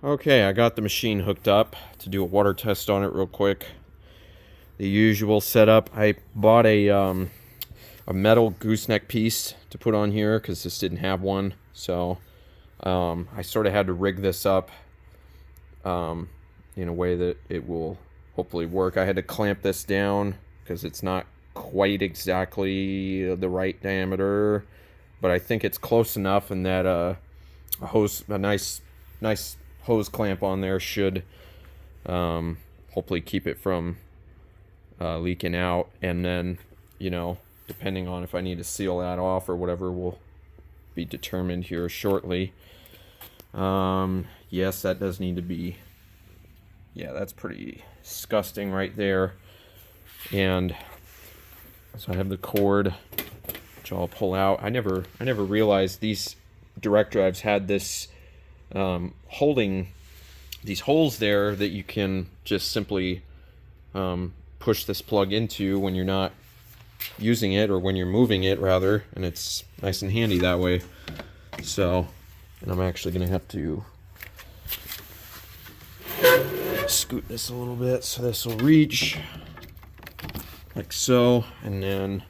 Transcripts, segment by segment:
Okay, I got the machine hooked up to do a water test on it real quick. The usual setup. I bought a metal gooseneck piece to put on here because this didn't have one. So I sort of had to rig this up in a way that it will hopefully work. I had to clamp this down because it's not quite exactly the right diameter, but I think it's close enough, and that a nice hose clamp on there should hopefully keep it from leaking out. And then, depending on if I need to seal that off or whatever will be determined here shortly. Yes, that does need to be, that's pretty disgusting right there. And so I have the cord, which I'll pull out. I never realized these direct drives had this holding these holes there that you can just simply push this plug into when you're not using it, or when you're moving it rather, and it's nice and handy that way. So, and I'm actually gonna have to scoot this a little bit so this will reach like so. And then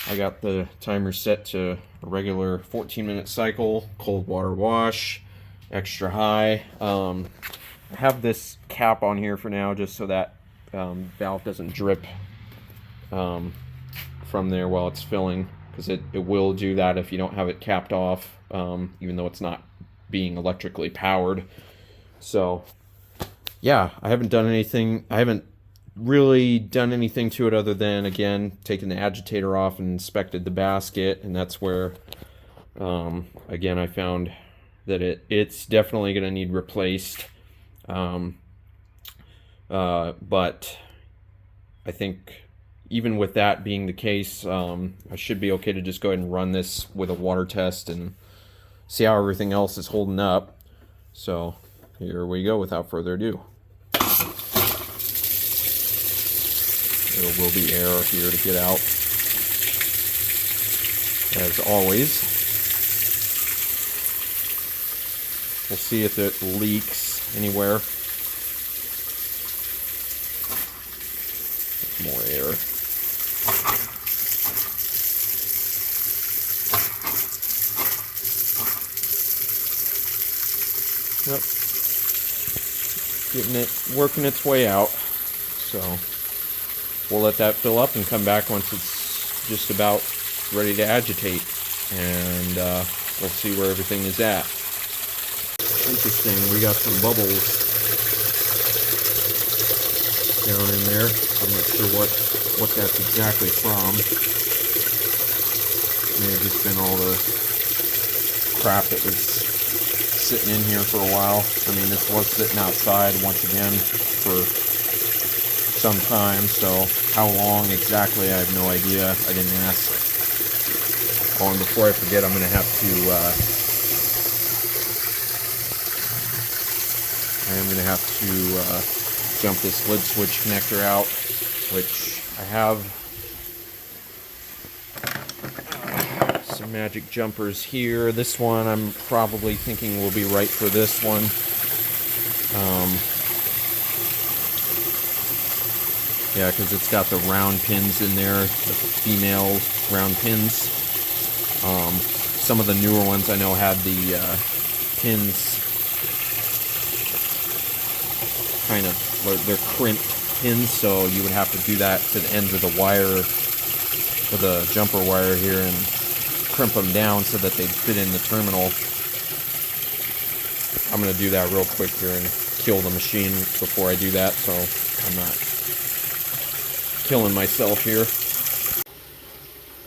I got the timer set to a regular 14-minute cycle, cold water wash, extra high. I have this cap on here for now just so that valve doesn't drip from there while it's filling, because it will do that if you don't have it capped off, even though it's not being electrically powered. So yeah, I haven't really done anything to it other than, again, taking the agitator off and inspected the basket, and that's where again I found that it's definitely going to need replaced. But I think even with that being the case, I should be okay to just go ahead and run this with a water test and see how everything else is holding up. So here we go without further ado. There will be air here to get out, as always. We'll see if it leaks anywhere. More air. Yep. Working its way out. So we'll let that fill up and come back once it's just about ready to agitate, and we'll see where everything is at. Interesting, we got some bubbles down in there. I'm not sure what that's exactly from. May have just been all the crap that was sitting in here for a while. I mean, this was sitting outside once again for some time, so how long exactly, I have no idea. I didn't ask. Oh, and before I forget, I'm going to have to jump this lid switch connector out, which I have some magic jumpers here. This one I'm probably thinking will be right for this one. Yeah, because it's got the round pins in there, the female round pins. Some of the newer ones I know had the pins kind of, they're crimped pins, so you would have to do that to the ends of the wire, or the jumper wire here, and crimp them down so that they'd fit in the terminal. I'm going to do that real quick here and kill the machine before I do that, so I'm not killing myself here.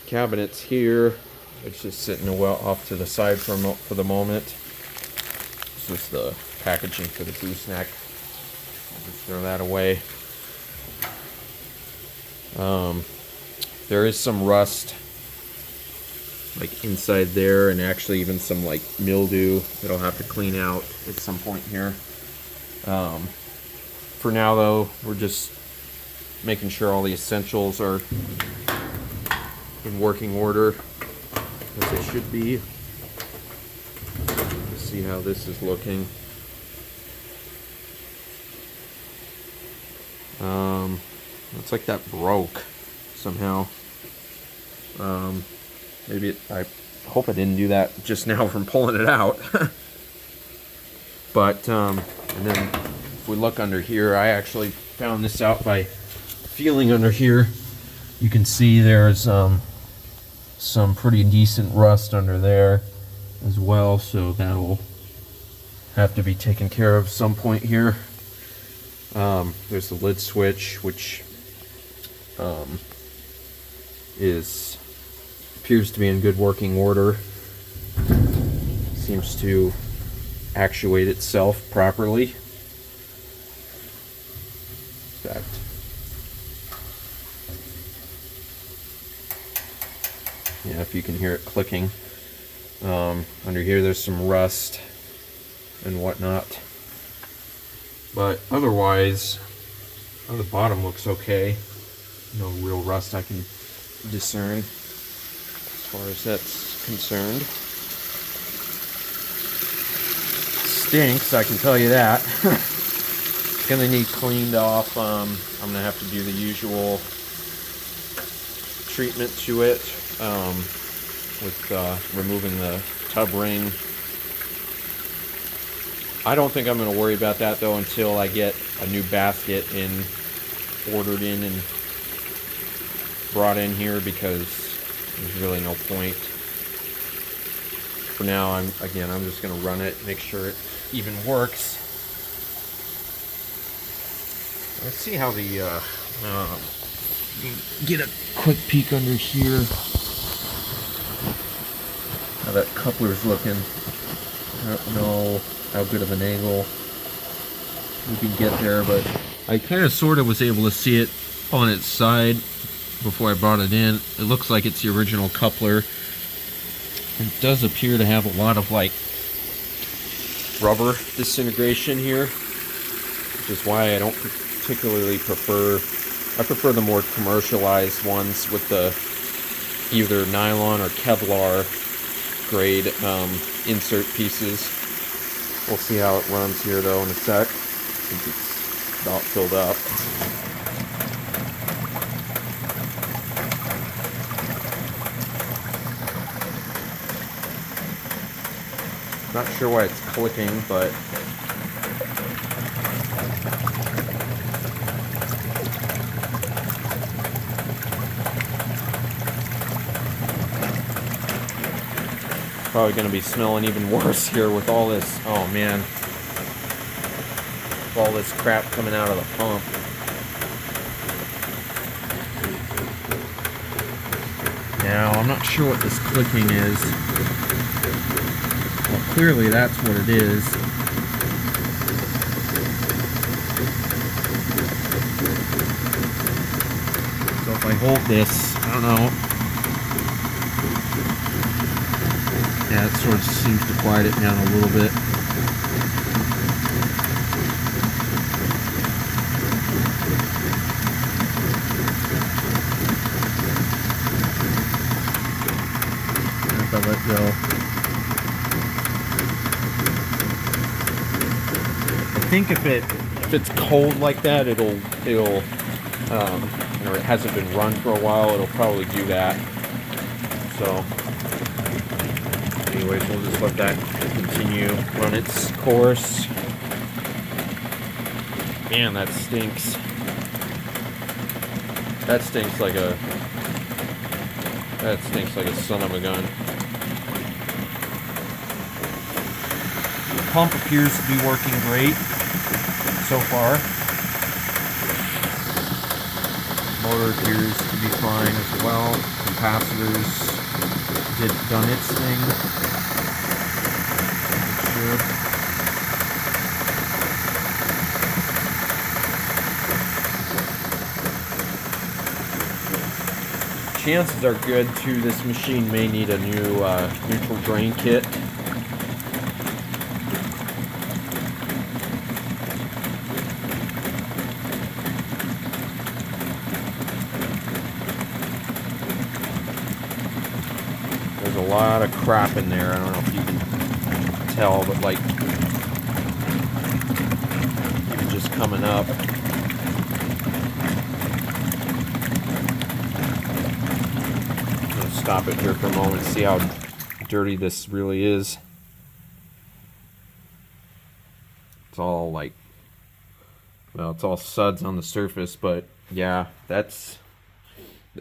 Cabinets here. It's just sitting off to the side for the moment. This is the packaging for the gooseneck. I'll just throw that away. There is some rust like inside there, and actually even some like mildew that I'll have to clean out at some point here. For now though, we're just making sure all the essentials are in working order, as they should be. Let's see how this is looking. Looks like that broke somehow. Maybe I hope I didn't do that just now from pulling it out. But, and then if we look under here, I actually found this out by feeling under here. You can see there's some pretty decent rust under there as well, so that'll have to be taken care of some point here. There's the lid switch, which appears to be in good working order. Seems to actuate itself properly. In fact, yeah, if you can hear it clicking. Under here there's some rust and whatnot, but otherwise the bottom looks okay. No real rust I can discern as far as that's concerned. Stinks, I can tell you that. It's gonna need cleaned off. I'm gonna have to do the usual treatment to it with removing the tub ring. I don't think I'm going to worry about that though until I get a new basket ordered in and brought in here, because there's really no point. For now, I'm just going to run it, make sure it even works. Let's see how get a quick peek under here. How that coupler's looking. I don't know how good of an angle we can get there, but I kind of sort of was able to see it on its side before I brought it in. It looks like it's the original coupler. It does appear to have a lot of like rubber disintegration here, which is why I don't particularly prefer. I prefer the more commercialized ones with the either nylon or Kevlar grade insert pieces. We'll see how it runs here though in a sec. I think it's about filled up. Not sure why it's clicking, but probably going to be smelling even worse here with all this. Oh man, with all this crap coming out of the pump. Now I'm not sure what this clicking is. Well, clearly that's what it is. So if I hold this, I don't know. Yeah, it sort of seems to quiet it down a little bit. And if I let go, I think if it's cold like that, it'll or it hasn't been run for a while, it'll probably do that. So anyways, we'll just let that continue, run its course. Man, that stinks. That stinks like a son of a gun. The pump appears to be working great so far. Motor appears to be fine as well. Capacitors done its thing. Chances are good too, this machine may need a new neutral drain kit. There's a lot of crap in there. I don't know if you can tell, but like even just coming up, stop it here for a moment, see how dirty this really is. It's all like, well, it's all suds on the surface, but yeah, that's,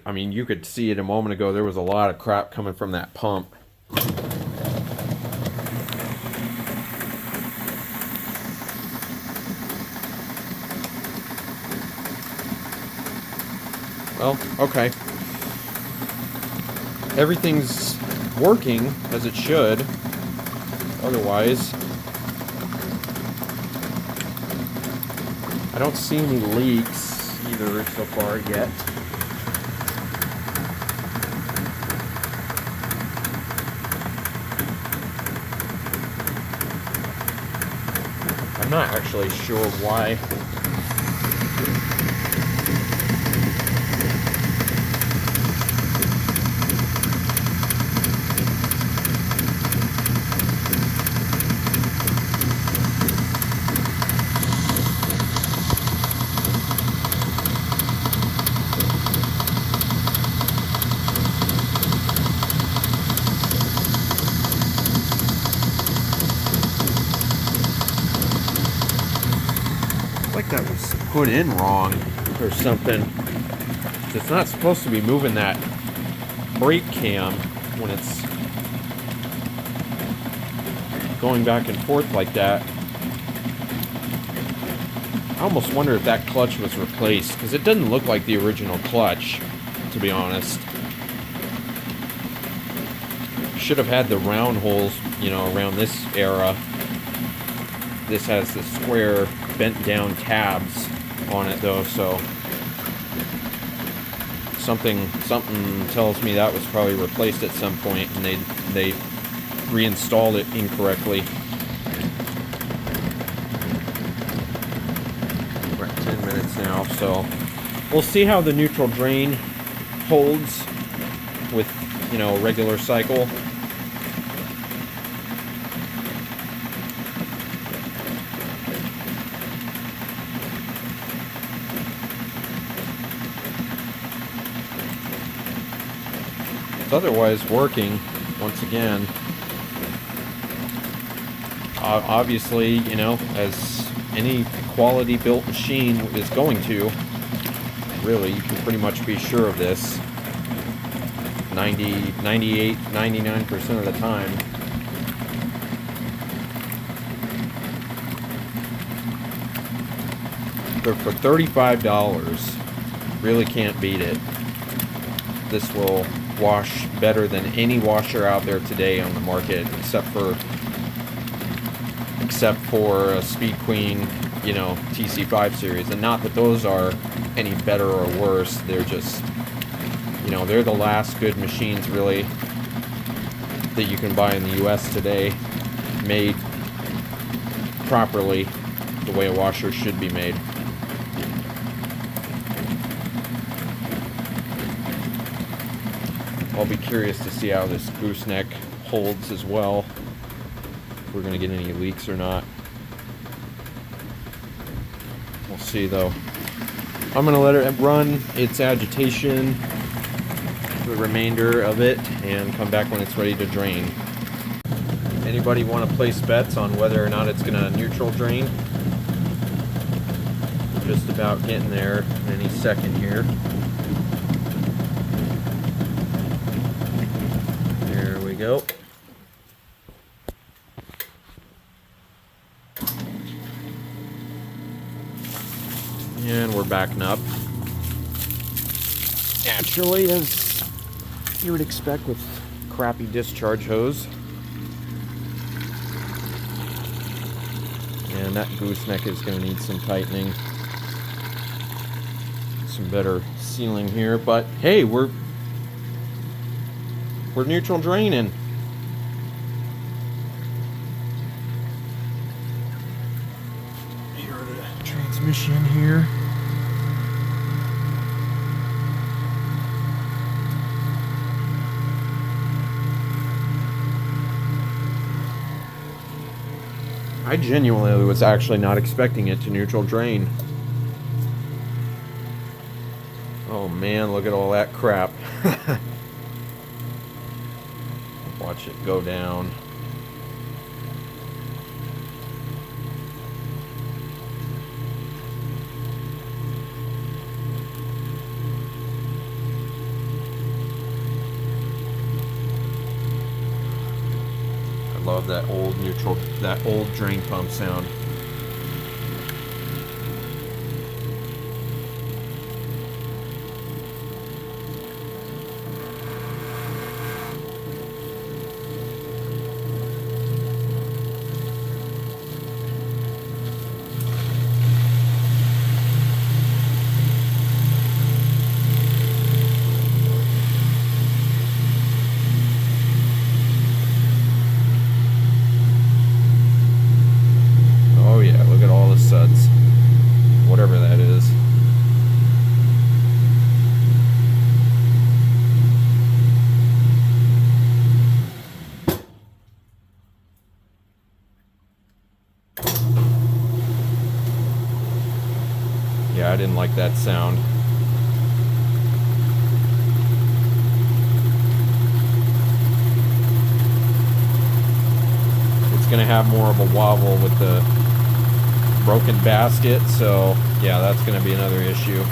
I mean, you could see it a moment ago, there was a lot of crap coming from that pump. Well, okay. Everything's working as it should. Otherwise, I don't see any leaks either so far yet. I'm not actually sure why. That was put in wrong or something. It's not supposed to be moving that brake cam when it's going back and forth like that. I almost wonder if that clutch was replaced, because it doesn't look like the original clutch, to be honest. Should have had the round holes, you know, around this era. This has the square bent down tabs on it though, so something tells me that was probably replaced at some point and they reinstalled it incorrectly. We're at 10 minutes now, so we'll see how the neutral drain holds with, you know, a regular cycle. It's otherwise working once again. Obviously, you know, as any quality built machine is going to, really, you can pretty much be sure of this 90, 98, 99% of the time. But for $35, really can't beat it. This will wash better than any washer out there today on the market, except for a Speed Queen, you know, TC5 series. And not that those are any better or worse, they're just, you know, they're the last good machines really that you can buy in the US today, made properly the way a washer should be made. I'll be curious to see how this gooseneck holds as well. If we're going to get any leaks or not. We'll see though. I'm going to let it run its agitation, the remainder of it, and come back when it's ready to drain. Anybody want to place bets on whether or not it's going to neutral drain? We're just about getting there any second here. Go. And we're backing up. Naturally, as you would expect with crappy discharge hose. And that gooseneck is going to need some tightening. Some better sealing here, but hey, we're neutral draining. Here are the transmission here. I genuinely was actually not expecting it to neutral drain. Oh man, look at all that crap. watch it go down. I love that old neutral, that old drain pump sound. Suds, whatever that is. Yeah, I didn't like that sound. It's gonna have more of a wobble with the broken basket, so yeah, that's going to be another issue.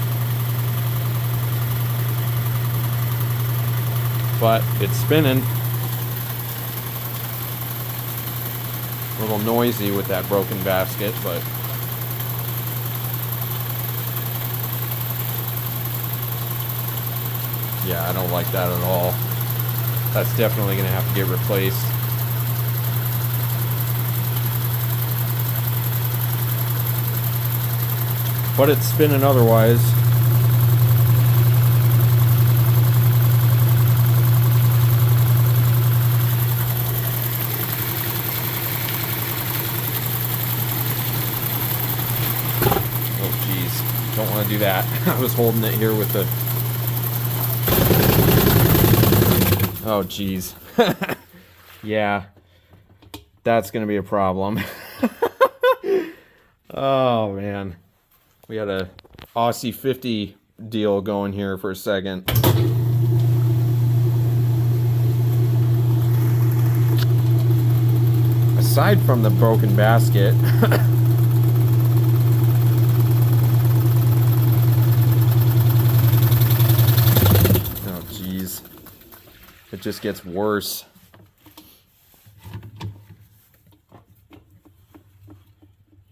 But it's spinning. A little noisy with that broken basket, but yeah, I don't like that at all. That's definitely going to have to get replaced. But it's spinning otherwise. Oh geez, don't want to do that. I was holding it here with the... Oh geez. Yeah, that's gonna be a problem. Oh man. We had a Aussie 50 deal going here for a second. Aside from the broken basket, oh geez, it just gets worse.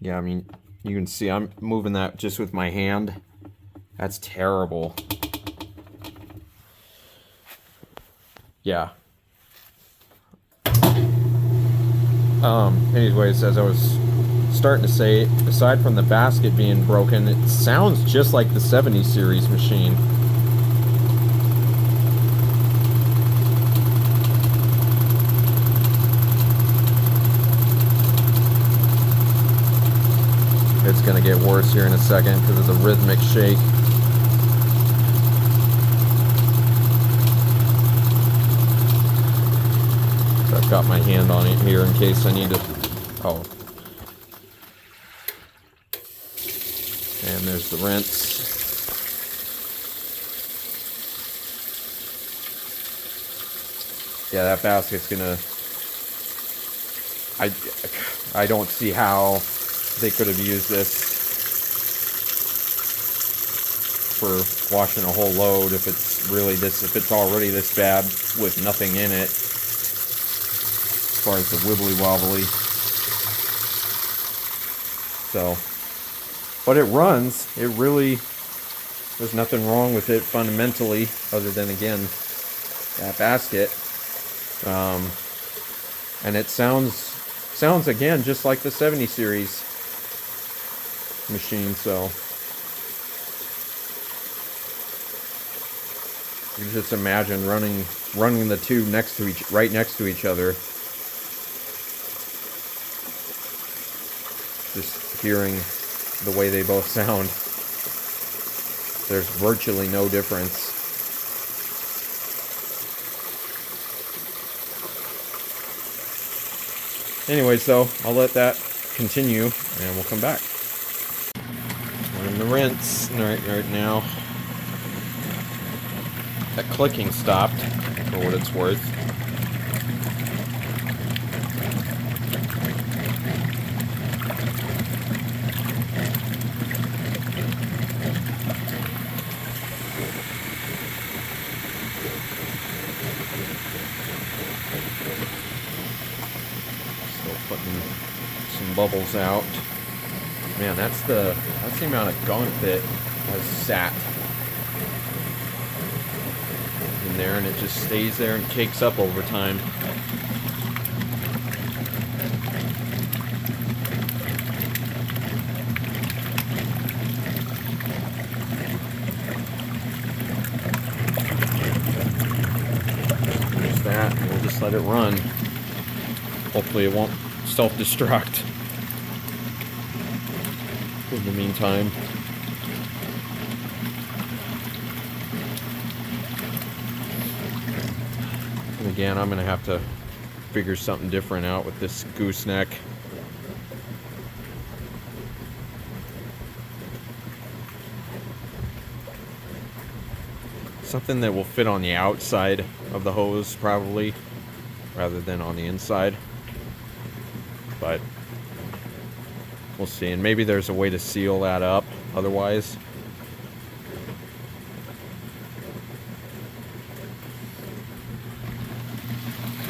Yeah, I mean, you can see I'm moving that just with my hand. That's terrible. Yeah. Anyways, as I was starting to say, aside from the basket being broken, it sounds just like the 70 series machine. It's going to get worse here in a second because of the rhythmic shake. So I've got my hand on it here in case I need to... Oh. And there's the rinse. Yeah, that basket's going to... I don't see how they could have used this for washing a whole load if it's really this, if it's already this bad with nothing in it as far as the wibbly wobbly. So, but it runs. It really, there's nothing wrong with it fundamentally other than, again, that basket. And it sounds again just like the 70 series machine. So you can just imagine running the two right next to each other, just hearing the way they both sound. There's virtually no difference. Anyway, so I'll let that continue and we'll come back. We're in the rinse right now. That clicking stopped, for what it's worth. bubbles out. Man, that's the amount of gunk that has sat in there, and it just stays there and cakes up over time. There's that, and we'll just let it run. Hopefully it won't self-destruct in the meantime. And again, I'm going to have to figure something different out with this gooseneck. Something that will fit on the outside of the hose, probably, rather than on the inside. But we'll see. And maybe there's a way to seal that up otherwise.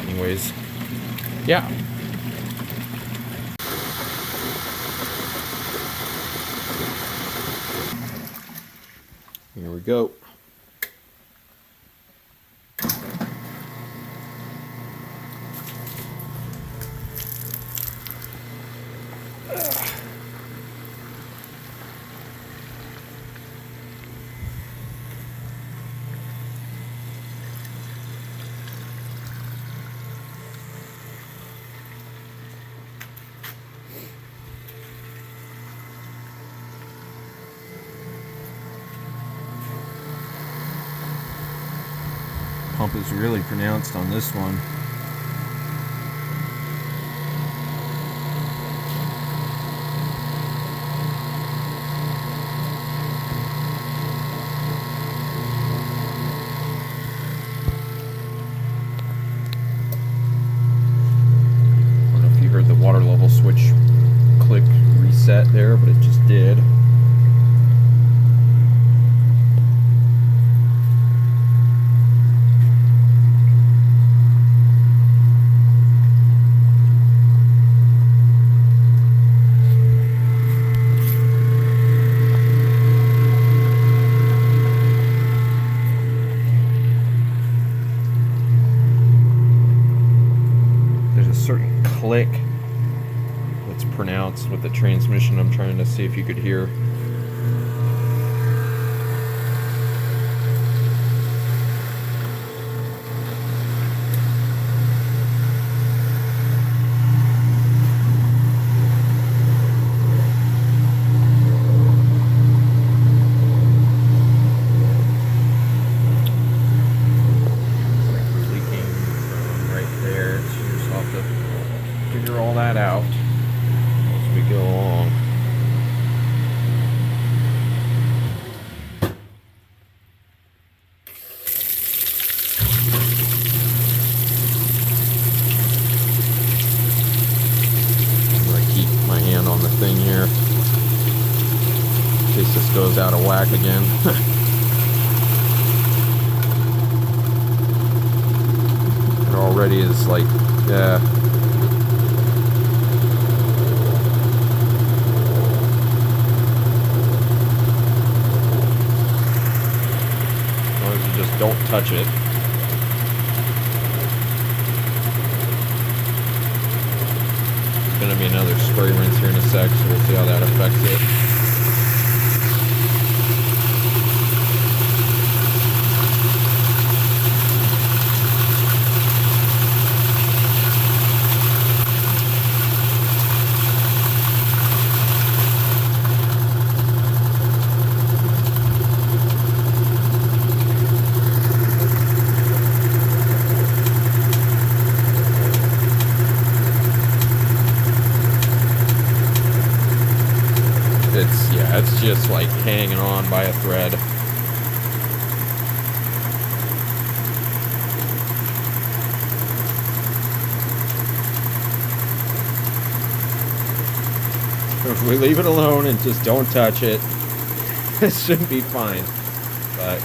Anyways, yeah. Here we go. Pump is really pronounced on this one. I don't know if you heard the water level switch click reset there, but it just did. Certain click that's pronounced with the transmission. I'm trying to see if you could hear. Figure all that out as we go along. I'm going to keep my hand on the thing here in case this goes out of whack again. It already is like, yeah. Just don't touch it. There's going to be another spray rinse here in a sec, so we'll see how that affects it. It's just like hanging on by a thread. If we leave it alone and just don't touch it, it should be fine. But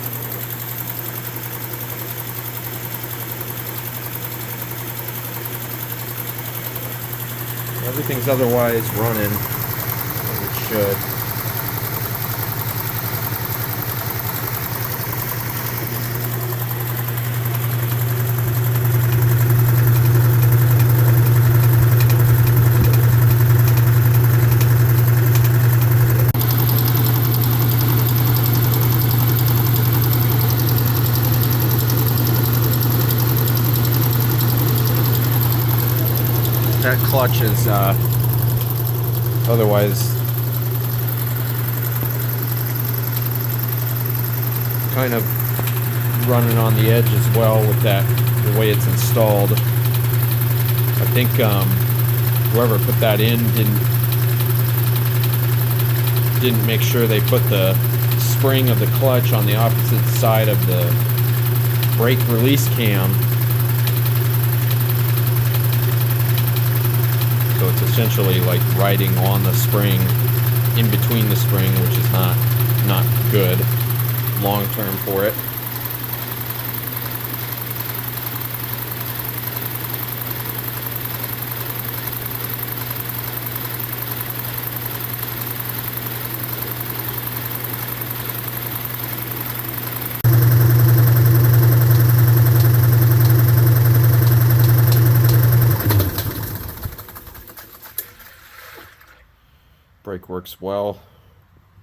everything's otherwise running as it should. That clutch is otherwise kind of running on the edge as well with that, the way it's installed. I think whoever put that in didn't make sure they put the spring of the clutch on the opposite side of the brake release cam. So it's essentially like riding on the spring, in between the spring, which is not good long term for it. Brake works well,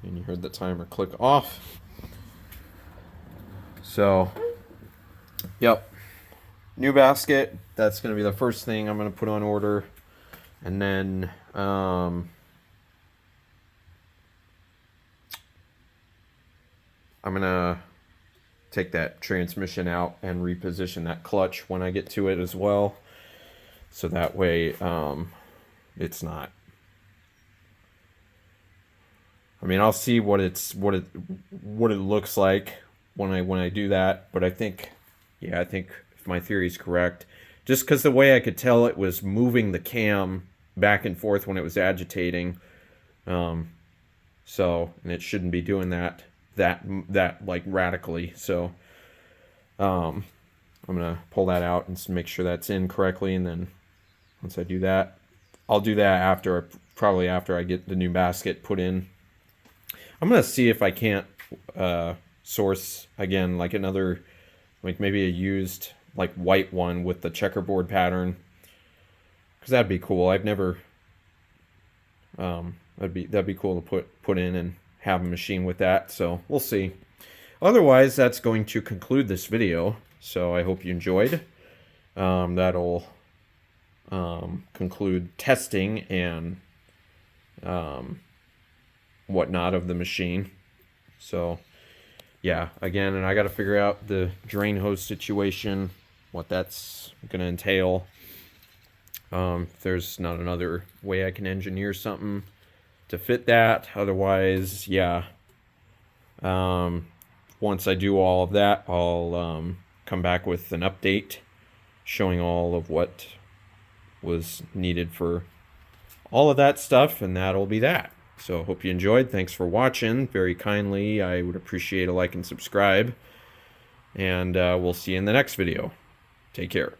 and you heard the timer click off. So, yep, new basket. That's going to be the first thing I'm going to put on order, and then I'm going to take that transmission out and reposition that clutch when I get to it as well, so that way it's not. I mean, I'll see what it looks like when I do that, but I think if my theory is correct, just because the way I could tell it was moving the cam back and forth when it was agitating, so, and it shouldn't be doing that like radically. So I'm gonna pull that out and make sure that's in correctly, and then once I do that, I'll do that probably after I get the new basket put in. I'm going to see if I can't source, again, like another, like maybe a used, like white one with the checkerboard pattern. Because that'd be cool. I've never, that'd be cool to put in and have a machine with that. So we'll see. Otherwise, that's going to conclude this video. So I hope you enjoyed. That'll conclude testing and whatnot of the machine. So yeah, again, and I got to figure out the drain hose situation, what that's going to entail. If there's not another way I can engineer something to fit that. Otherwise, yeah, once I do all of that, I'll come back with an update showing all of what was needed for all of that stuff, and that'll be that. So hope you enjoyed. Thanks for watching. Very kindly, I would appreciate a like and subscribe. And we'll see you in the next video. Take care.